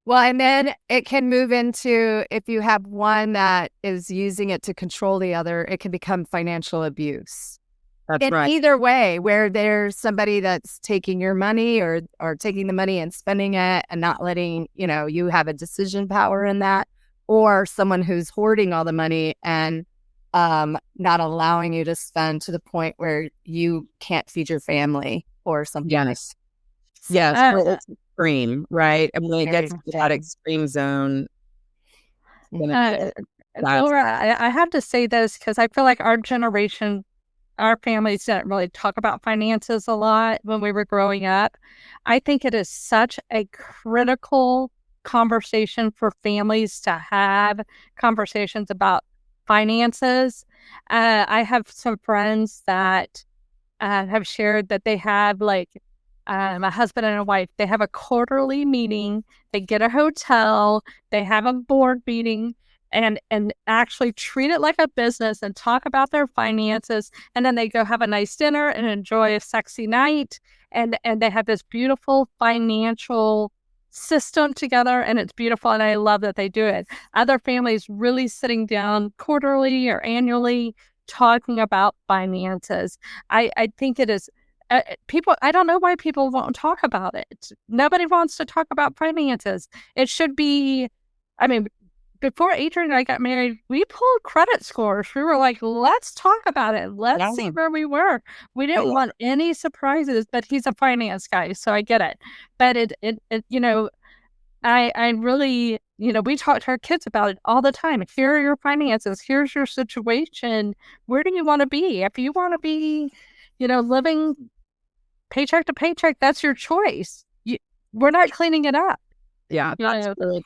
Well, and then it can move into, if you have one that is using it to control the other, it can become financial abuse. That's in right. either way, where there's somebody that's taking your money or taking the money and spending it and not letting, you have a decision power in that, or someone who's hoarding all the money and not allowing you to spend to the point where you can't feed your family or something. Yes. Yes. It's extreme, right? And when it gets to that extreme zone, Laura, I have to say this because I feel like our generation, our families didn't really talk about finances a lot when we were growing up. I think it is such a critical conversation for families to have conversations about finances. I have some friends that have shared that they have like a husband and a wife. They have a quarterly meeting. They get a hotel. They have a board meeting. And actually treat it like a business and talk about their finances. And then they go have a nice dinner and enjoy a sexy night. And they have this beautiful financial system together, and it's beautiful. And I love that they do it. Other families really sitting down quarterly or annually talking about finances. I think it is people. I don't know why people won't talk about it. Nobody wants to talk about finances. It should be, before Adrian and I got married, we pulled credit scores. We were like, let's talk about it. Let's see where we were. We didn't want any surprises, but he's a finance guy, so I get it. But I really, we talk to our kids about it all the time. Here are your finances. Here's your situation. Where do you want to be? If you want to be, living paycheck to paycheck, that's your choice. We're not cleaning it up. Yeah,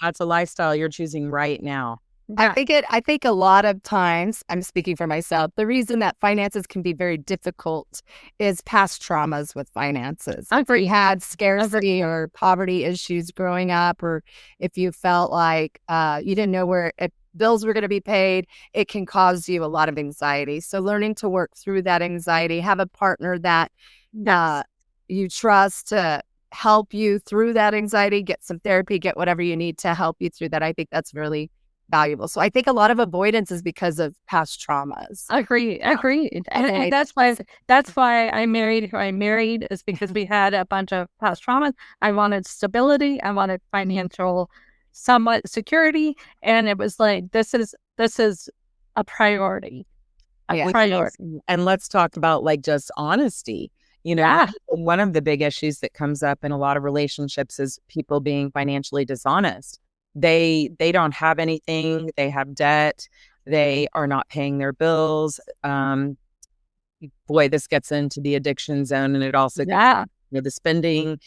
that's a lifestyle you're choosing right now. I think a lot of times, I'm speaking for myself, the reason that finances can be very difficult is past traumas with finances. If you had scarcity or poverty issues growing up, or if you felt like you didn't know if bills were going to be paid, it can cause you a lot of anxiety. So learning to work through that anxiety, have a partner that you trust to help you through that anxiety, get some therapy, get whatever you need to help you through that. I think that's really valuable. So I think a lot of avoidance is because of past traumas. Agreed. And that's why I married who I married, is because we had a bunch of past traumas. I wanted stability. I wanted financial somewhat security. And it was like, this is a priority. And let's talk about like just honesty. One of the big issues that comes up in a lot of relationships is people being financially dishonest. They don't have anything. They have debt. They are not paying their bills. Boy, this gets into the addiction zone, and it also gets into the spending.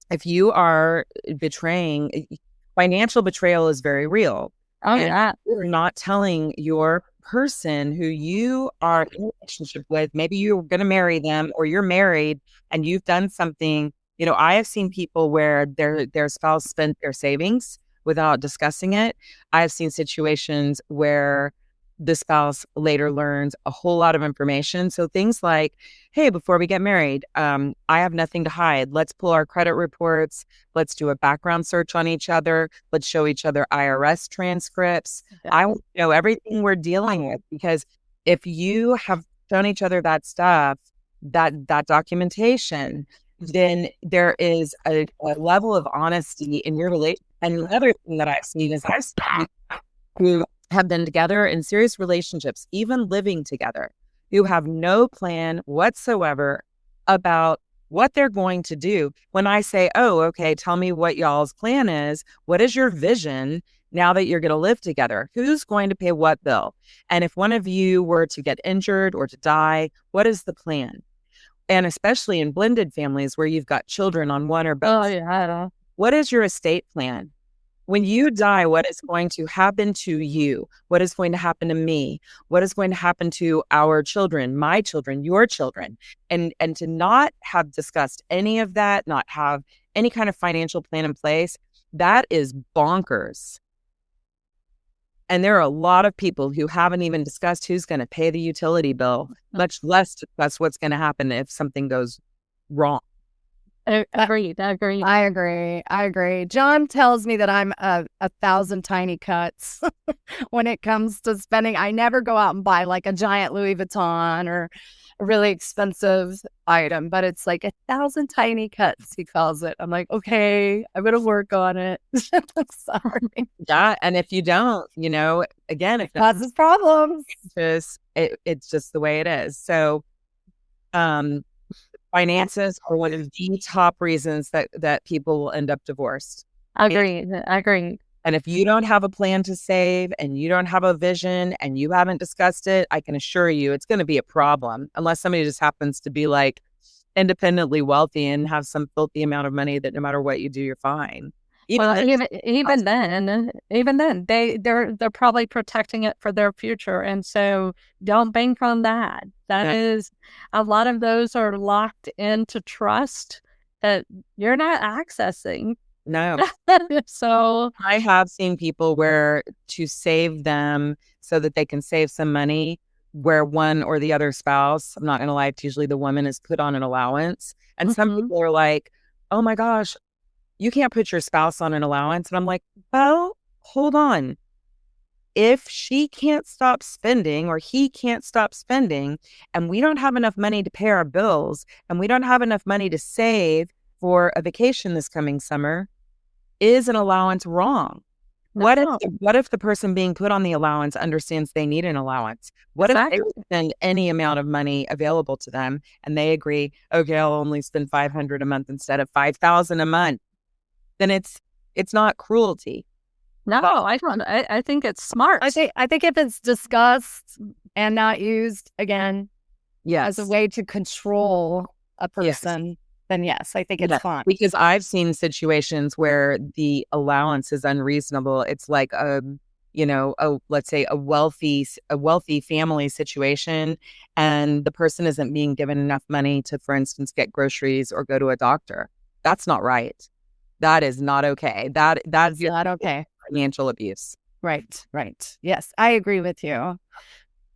If you are betraying, financial betrayal is very real. You're not telling your person who you are in a relationship with, maybe you're going to marry them or you're married and you've done something. I have seen people where their spouse spent their savings without discussing it. I have seen situations where the spouse later learns a whole lot of information. So things like, hey, before we get married, I have nothing to hide. Let's pull our credit reports. Let's do a background search on each other. Let's show each other IRS transcripts. I want to know everything we're dealing with, because if you have shown each other that stuff, that documentation, then there is a level of honesty in your relationship. And the other thing that I've seen is I've seen who have been together in serious relationships, even living together, who have no plan whatsoever about what they're going to do. When I say, oh, okay, tell me what y'all's plan is. What is your vision now that you're going to live together? Who's going to pay what bill? And if one of you were to get injured or to die, what is the plan? And especially in blended families where you've got children on one or both. What is your estate plan? When you die, what is going to happen to you? What is going to happen to me? What is going to happen to our children, my children, your children? And to not have discussed any of that, not have any kind of financial plan in place, that is bonkers. And there are a lot of people who haven't even discussed who's going to pay the utility bill, much less discuss what's going to happen if something goes wrong. Agreed. I agree. John tells me that I'm a 1,000 tiny cuts when it comes to spending. I never go out and buy like a giant Louis Vuitton or a really expensive item, but it's like 1,000 tiny cuts, he calls it. I'm like, okay, I'm going to work on it. Sorry. Yeah. And if you don't, again, if It causes problems. it's just the way it is. So, finances are one of the top reasons that people will end up divorced. Agreed. And if you don't have a plan to save and you don't have a vision and you haven't discussed it, I can assure you it's going to be a problem unless somebody just happens to be like independently wealthy and have some filthy amount of money that no matter what you do, you're fine. Even then, they're probably protecting it for their future, and so don't bank on that. That is, a lot of those are locked into trust that you're not accessing. No. So I have seen people where to save them so that they can save some money, where one or the other spouse, I'm not going to lie, it's usually the woman, is put on an allowance, and some people are like, "Oh my gosh, you can't put your spouse on an allowance." And I'm like, well, hold on. If she can't stop spending or he can't stop spending, and we don't have enough money to pay our bills, and we don't have enough money to save for a vacation this coming summer, is an allowance wrong? no. What if the person being put on the allowance understands they need an allowance? What if they spend any amount of money available to them and they agree, okay, I'll only spend $500 a month instead of $5,000 a month? Then it's not cruelty. No, I don't. I think it's smart. I think if it's discussed and not used again as a way to control a person, then yes, I think it's fine. Because I've seen situations where the allowance is unreasonable. It's like let's say a wealthy family situation, and the person isn't being given enough money to, for instance, get groceries or go to a doctor. That's not right. That is not okay. That's not okay. Financial abuse. Right. Yes, I agree with you.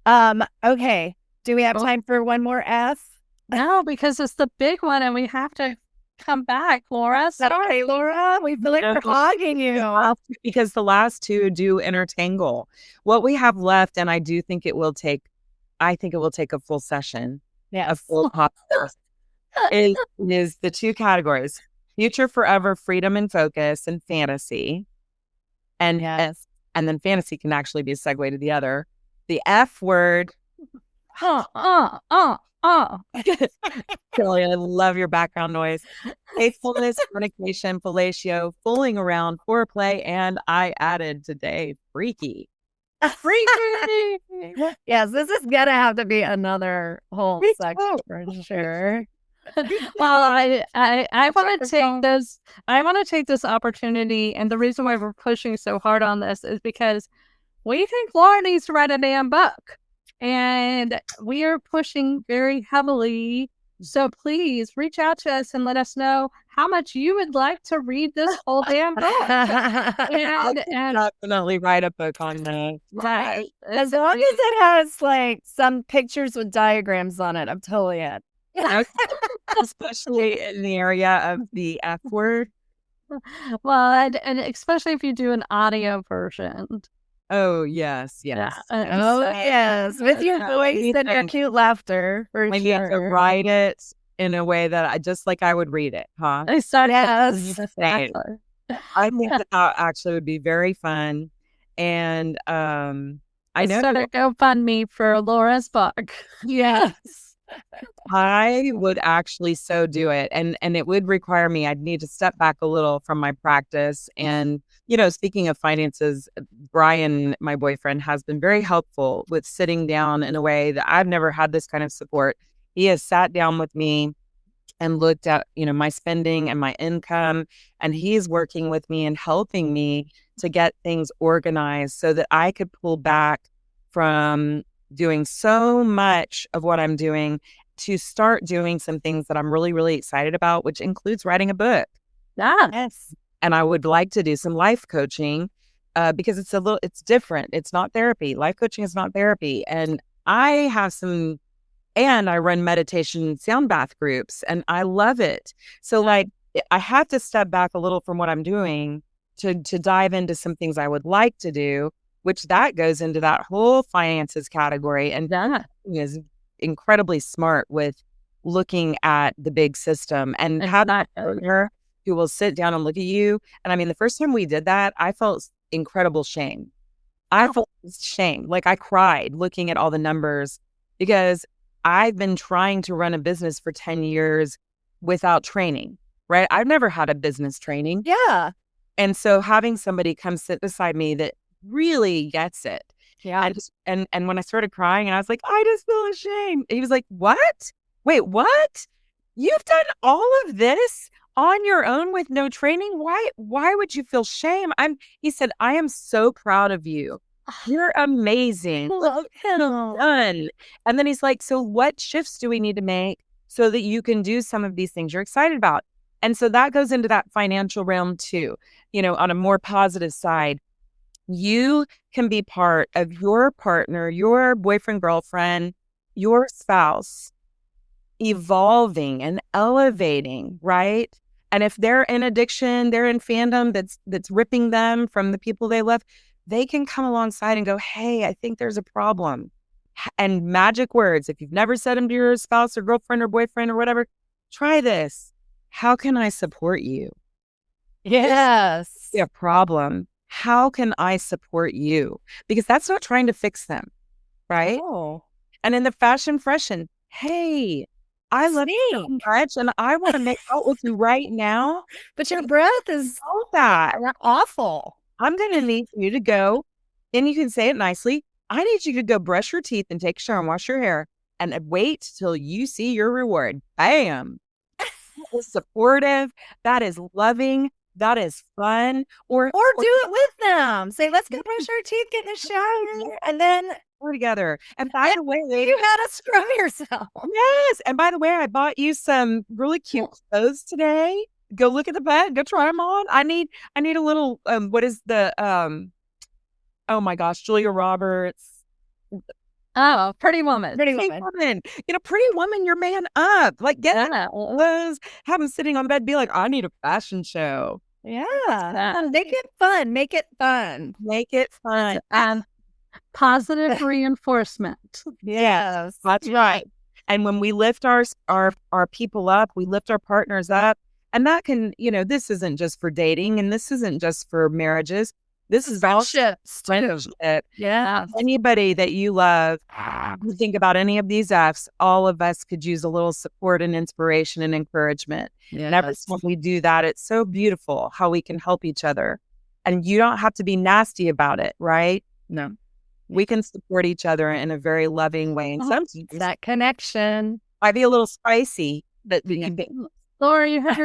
Okay. Do we have time for one more F? No, because it's the big one and we have to come back, Laura. Sorry, Laura. We feel like we're hogging you. Because the last two do intertangle. What we have left, and I think it will take a full session. Yes. A full podcast. is the two categories: future, forever, freedom and focus, and fantasy. And then fantasy can actually be a segue to the other. The F word. Shelly, I love your background noise. Faithfulness, fornication, fellatio, fooling around, foreplay, and I added today, freaky. Yes, this is gonna have to be another whole section for sure. Well, I want to take this. I want to take this opportunity, and the reason why we're pushing so hard on this is because we think Laura needs to write a damn book, and we are pushing very heavily. So please reach out to us and let us know how much you would like to read this whole damn book. and definitely write a book on that. Right. As long as it has like some pictures with diagrams on it, I'm totally in. Especially in the area of the F word. Well, and especially if you do an audio version. Oh, yes. Yes, with your voice and your cute laughter. Maybe you have to write it in a way that I would read it, huh? Yes. Exactly. I think that actually would be very fun. And I know. Start GoFundMe for Laura's book. Yes. I would actually so do it. And it would require me, I'd need to step back a little from my practice. And, speaking of finances, Brian, my boyfriend, has been very helpful with sitting down in a way that I've never had this kind of support. He has sat down with me and looked at, my spending and my income. And he's working with me and helping me to get things organized so that I could pull back from doing so much of what I'm doing to start doing some things that I'm really, really excited about, which includes writing a book. Yes. And I would like to do some life coaching because it's different. It's not therapy. Life coaching is not therapy. And I have some And I run meditation sound bath groups, and I love it. So like, I have to step back a little from what I'm doing to dive into some things I would like to do, which that goes into that whole finances category. And that is incredibly smart with looking at the big system and have that owner who will sit down and look at you. And I mean, the first time we did that, I felt incredible shame. I felt shame. Like I cried looking at all the numbers because I've been trying to run a business for 10 years without training, right? I've never had a business training. Yeah. And so having somebody come sit beside me that really gets it. Yeah. And when I started crying and I was like, I just feel ashamed. He was like, what? Wait, what? You've done all of this on your own with no training? Why would you feel shame? He said, I am so proud of you. You're amazing. Done. And then he's like, so what shifts do we need to make so that you can do some of these things you're excited about? And so that goes into that financial realm too. You know, on a more positive side, you can be part of your partner, your boyfriend, girlfriend, your spouse evolving and elevating, right? And if they're in addiction, they're in fandom that's ripping them from the people they love, they can come alongside and go, hey, I think there's a problem. And magic words, if you've never said them to your spouse or girlfriend or boyfriend or whatever, try this. How can I support you? Yes. A problem. How can I support you? Because that's not trying to fix them, right? Oh. And in the fashion freshen, hey, I love you so much and I want to make out with you right now. But your breath is all that awful. I'm going to need you to go, and you can say it nicely. I need you to go brush your teeth and take a shower and wash your hair and wait till you see your reward. Bam. That is supportive. That is loving. That is fun. Or do it with them. Say, let's go brush our teeth, get in the shower, and then we're together. And by the way, you had to scrub yourself. Yes. And by the way, I bought you some really cute clothes today. Go look at the bed. Go try them on. I need a little. What is the Oh my gosh, Julia Roberts. Oh, Pretty Woman. Pretty Woman. You know, Pretty Woman, your man up. Like get those. Have him sitting on bed. Be like, I need a fashion show. Yeah. Make it fun. Make it fun. Make it fun. And positive reinforcement. Yes, that's right. And when we lift our people up, we lift our partners up. And that can, you know, this isn't just for dating and this isn't just for marriages. This is friendships. Yeah. Anybody that you love, think about any of these F's, all of us could use a little support and inspiration and encouragement. Yes. And every time we do that, it's so beautiful how we can help each other. And you don't have to be nasty about it, right? No. We can support each other in a very loving way. And sometimes that connection might be a little spicy, but Laura, you have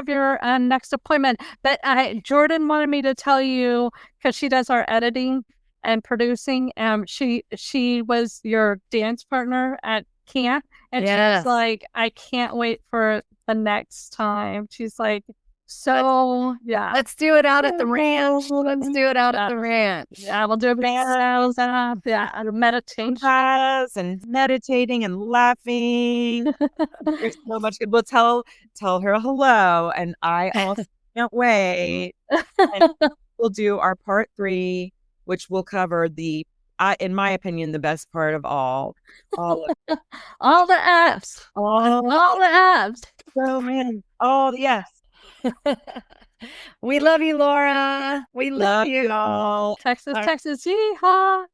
your next appointment. But Jordan wanted me to tell you, because she does our editing and producing. She was your dance partner at camp, and she's like, I can't wait for the next time. She's like, so yeah, let's do it out at the ranch. Let's do it out at the ranch. Yeah, we'll do meditation and meditating and laughing. There's so much good. We'll tell her hello, and I also can't wait. And we'll do our part 3, which will cover the, in my opinion, the best part of all the F's, all the F's. So man, all the F's. We love you, Laura. We love you all. Texas, yeehaw.